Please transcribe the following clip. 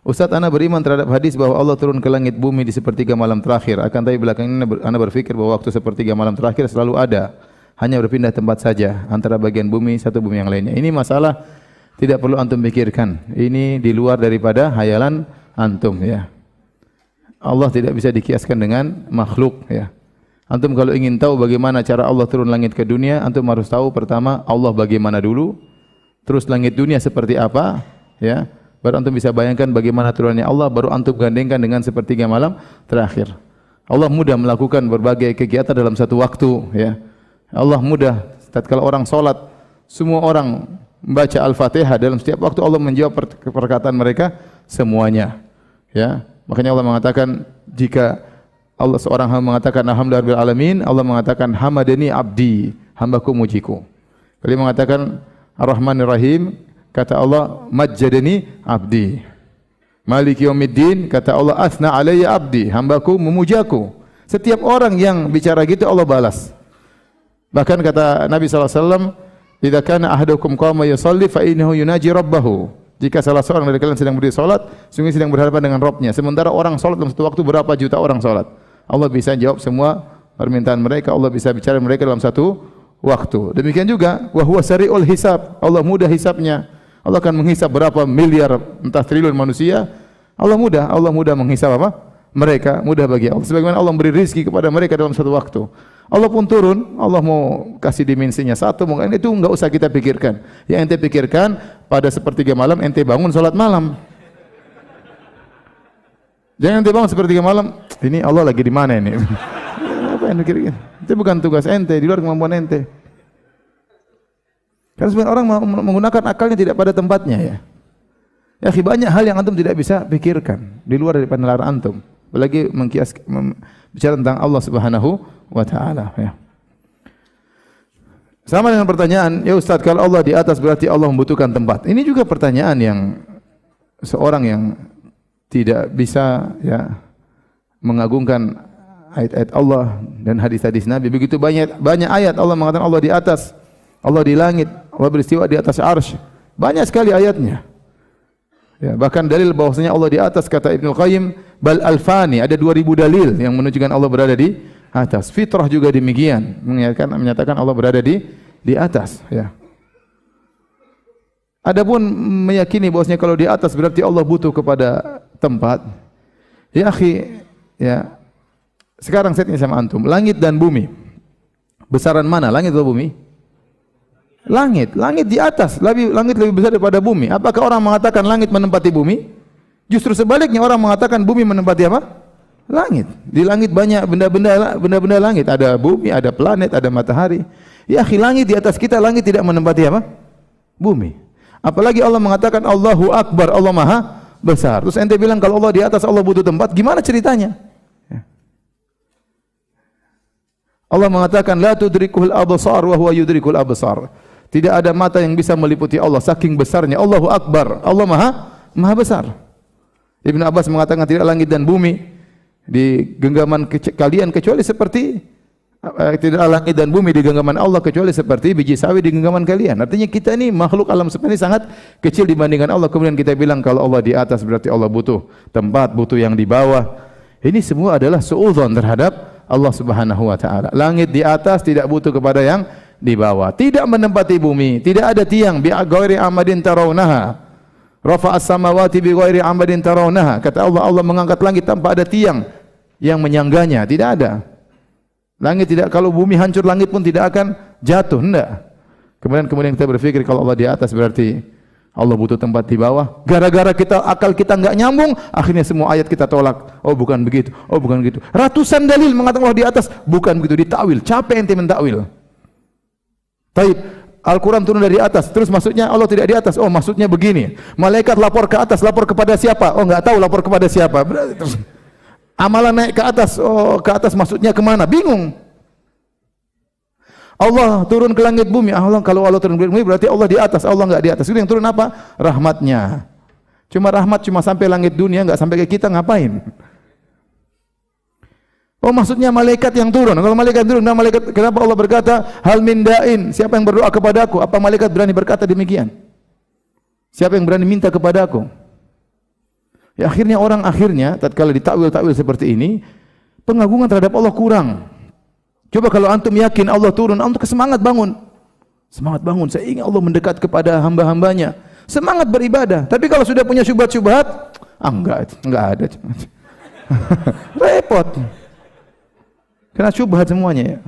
Ustaz, ana beriman terhadap hadis bahwa Allah turun ke langit bumi di sepertiga malam terakhir. Akan tapi belakangan ini ana berpikir bahwa waktu sepertiga malam terakhir selalu ada. Hanya berpindah tempat saja antara bagian bumi satu bumi yang lainnya. Ini masalah tidak perlu antum pikirkan. Ini di luar daripada hayalan antum ya. Allah tidak bisa dikiaskan dengan makhluk ya. Antum kalau ingin tahu bagaimana cara Allah turun langit ke dunia, antum harus tahu pertama Allah bagaimana dulu, terus langit dunia seperti apa, ya. Baru antum bisa bayangkan bagaimana turunnya Allah, baru antum gandengkan dengan sepertiga malam terakhir. Allah mudah melakukan berbagai kegiatan dalam satu waktu, ya. Allah mudah tatkala orang salat, semua orang membaca Al-Fatihah dalam setiap waktu Allah menjawab perkataan mereka semuanya, ya. Makanya Allah mengatakan jika Allah seorang hamba mengatakan alhamdulillahirabbil alamin, Allah mengatakan hamadani abdi, hambaku mujiku. Kalau mengatakan ar-rahmanir rahim, kata Allah majjadani abdi. Maliki yaumiddin, kata Allah asna alayya abdi, hambaku memujaku. Setiap orang yang bicara gitu Allah balas. Bahkan kata Nabi SAW, idza kana ahadukum qama yusalli fa innahu yunaji rabbahu. Jika salah seorang dari kalian sedang berdiri salat, sungguh sedang berhadapan dengan Rabbnya. Sementara orang salat dalam satu waktu berapa juta orang salat. Allah bisa jawab semua permintaan mereka, Allah bisa bicara mereka dalam satu waktu. Demikian juga wa huwa sari'ul hisab. Allah mudah hisabnya. Allah akan menghisab berapa miliar entah triliun manusia. Allah mudah menghisab apa? Mereka, mudah bagi Allah. Sebagaimana Allah memberi rezeki kepada mereka dalam satu waktu. Allah pun turun, Allah mau kasih dimensinya satu, mungkin itu enggak usah kita pikirkan. Yang ente pikirkan pada sepertiga malam ente bangun salat malam. Jangan ente bangun sepertiga malam, ini Allah lagi di mana ini? Apa yang pikir? Itu bukan tugas ente, di luar kemampuan ente. Karena sebenarnya orang menggunakan akalnya tidak pada tempatnya ya. Ya, banyak hal yang antum tidak bisa pikirkan di luar daripada nalar antum. Apalagi bicara tentang Allah Subhanahu wa taala ya. Sama dengan pertanyaan, ya Ustaz, kalau Allah di atas berarti Allah membutuhkan tempat. Ini juga pertanyaan yang seorang yang tidak bisa ya mengagungkan ayat-ayat Allah dan hadis-hadis Nabi. Begitu banyak ayat Allah mengatakan Allah di atas, Allah di langit, Allah beristiwa di atas arsy. Banyak sekali ayatnya. Ya, bahkan dalil bahwasanya Allah di atas, kata Ibnu Qayyim, bal alfani, ada 2000 dalil yang menunjukkan Allah berada di atas. Fitrah juga demikian, menyatakan Allah berada di atas, ya. Adapun meyakini bahwasanya kalau di atas berarti Allah butuh kepada tempat. Ya akhi, ya. Sekarang saya tanya sama antum, langit dan bumi. Besaran mana? Langit atau bumi? Langit di atas, langit lebih besar daripada bumi. Apakah orang mengatakan langit menempati bumi? Justru sebaliknya, orang mengatakan bumi menempati apa? Langit. Di langit banyak benda-benda langit, ada bumi, ada planet, ada matahari. Ya akhi, langit di atas kita, langit tidak menempati apa? Bumi. Apalagi Allah mengatakan Allahu Akbar, Allah Maha Besar. Terus ente bilang kalau Allah di atas, Allah butuh tempat, gimana ceritanya? Ya. Allah mengatakan la tudrikul absar wa huwa yudrikul absar. Tidak ada mata yang bisa meliputi Allah saking besarnya. Allahu Akbar, Allah Maha Besar. Ibnu Abbas mengatakan tidak langit dan bumi di genggaman kalian kecuali seperti tidak langit dan bumi di genggaman Allah kecuali seperti biji sawi di genggaman kalian. Artinya kita ini makhluk alam semesta ini sangat kecil dibandingkan Allah. Kemudian kita bilang kalau Allah di atas berarti Allah butuh tempat, butuh yang di bawah. Ini semua adalah suudzon terhadap Allah Subhanahu wa taala. Langit di atas tidak butuh kepada yang di bawah. Tidak menempati bumi, tidak ada tiang bi ghairi amadin tarawnaha. Rafa'as samawati bi ghairi amadin tarawnaha. Kata Allah, Allah mengangkat langit tanpa ada tiang yang menyangganya, tidak ada. Langit tidak, kalau bumi hancur langit pun tidak akan jatuh, enggak. Kemudian kita berpikir kalau Allah di atas berarti Allah butuh tempat di bawah. Gara-gara akal kita enggak nyambung, akhirnya semua ayat kita tolak. Oh bukan begitu, oh bukan begitu. Ratusan dalil mengatakan Allah di atas, bukan begitu, ditakwil. Capek ente mentakwil. Taib, Al-Quran turun dari atas, terus maksudnya Allah tidak di atas. Oh maksudnya begini, malaikat lapor ke atas, lapor kepada siapa? Oh enggak tahu lapor kepada siapa. Terus amalan naik ke atas, oh ke atas maksudnya kemana? Bingung. Allah turun ke langit bumi. Allah, kalau Allah turun ke langit bumi berarti Allah di atas. Allah enggak di atas. Itu yang turun apa? Rahmatnya. Rahmat cuma sampai langit dunia, enggak sampai ke kita, ngapain? Oh maksudnya malaikat yang turun. Kalau malaikat turun, nah malaikat, kenapa Allah berkata hal min da'in? Siapa yang berdoa kepadaku? Apa malaikat berani berkata demikian? Siapa yang berani minta kepadaku? Ya, akhirnya orang tatkala ditakwil-takwil seperti ini, pengagungan terhadap Allah kurang. Coba kalau antum yakin Allah turun, antum semangat bangun. Semangat bangun, saya ingin Allah mendekat kepada hamba-hambanya. Semangat beribadah. Tapi kalau sudah punya syubhat-syubhat, enggak ada. Repot. Karena syubhat semuanya ya.